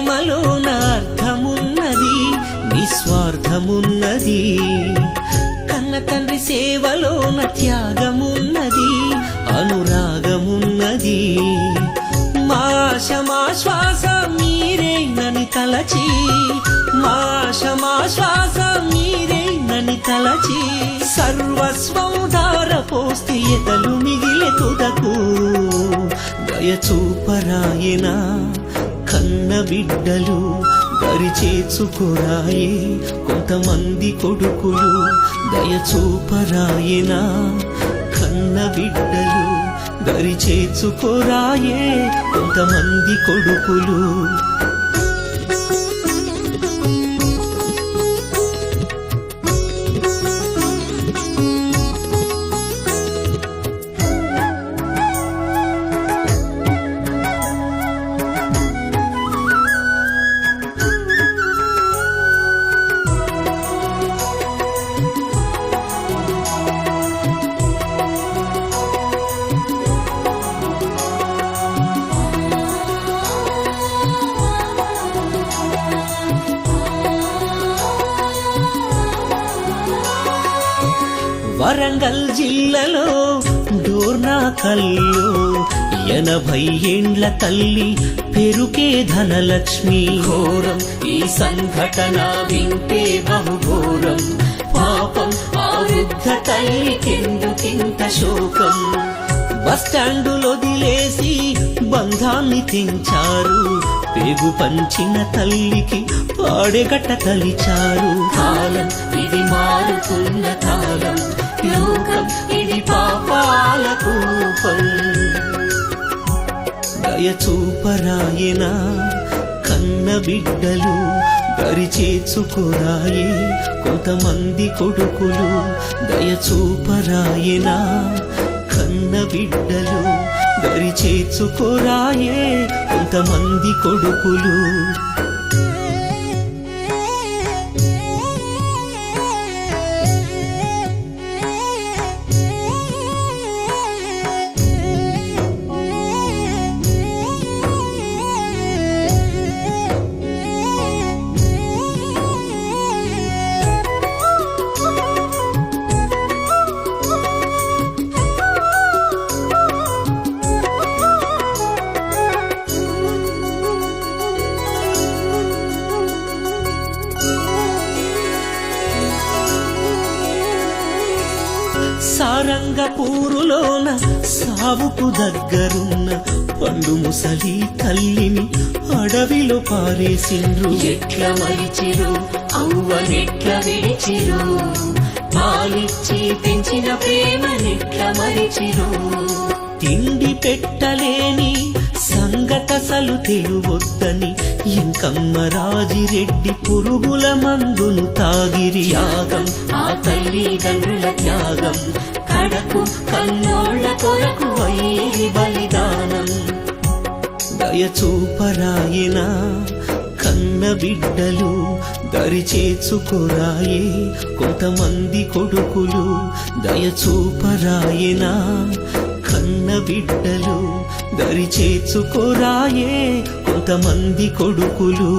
ప్రేమలోన అర్థమున్నది, నిస్వార్థమున్నది. కన్న తండ్రి సేవలోన త్యాగమున్నది, అనురాగమున్నది. మా ఆశ మా శ్వాస మీరేనని తలచి, మా ఆశ మా శ్వాస మీరేనని తలచి, సర్వస్వం ధారపోస్తే ఎదలు మిగిలే తుదకు. దయచూపరాయనా కన్న బిడ్డలు, దరిచేర్చుకోరాయే కొంతమంది కొడుకులు. దయచూపరాయనా కన్న బిడ్డలు, దరిచేర్చుకోరాయే కొంతమంది కొడుకులు. వరంగల్ జిల్లాలో డోర్నాకల్లో 80 ఏండ్ల తల్లి పెరుకే ధనలక్ష్మి. ఘోరం ఈ సంఘటన వింటే బహుఘోరం, పాపం ఆ వృద్ధ తల్లికెందుకింత శోకం. బస్టాండులో వదిలేసి బంధాన్ని తెంచారు, పేగు పంచిన తల్లికి పాడెగట్ట తలిచారు. కాలం ఇది మారుతున్న కాలం, లోకం ఇది పాపాల కూపం. దయచూపరాయనా కన్న బిడ్డలు, దరిచేర్చుకోరాయే కొంతమంది కొడుకులు. దయచూపరాయనా కన్న బిడ్డలు, దరిచేర్చుకోరాయే కొంతమంది కొడుకులు. సారంగపూరులోన సావుకు దగ్గరున్న పండు ముసలి తల్లిని అడవిలో పారేసిండ్రు. ఎట్ల మరిచిరు అవ్వనెట్ల విడిచిరు, పాలిచ్చి పెంచిన ప్రేమనెట్ల మరిచిరు. తిండి పెట్టలేని సంగతసలు తెలివొద్దని ఎంకమ్మ రాజిరెడ్డి పురుగుల మందును తాగిరి. త్యాగం ఆ తల్లిదండ్రుల త్యాగం, కడకు కన్నోళ్ళ కొరకు అయ్యేది బలిదానం. దయచూపరాయనా కన్న బిడ్డలు, దరిచేర్చుకోరాయే కొంతమంది కొడుకులు. దయచూపరాయనా కన్న బిడ్డలు, దరిచేర్చుకోరాయే కొంతమంది కొడుకులు.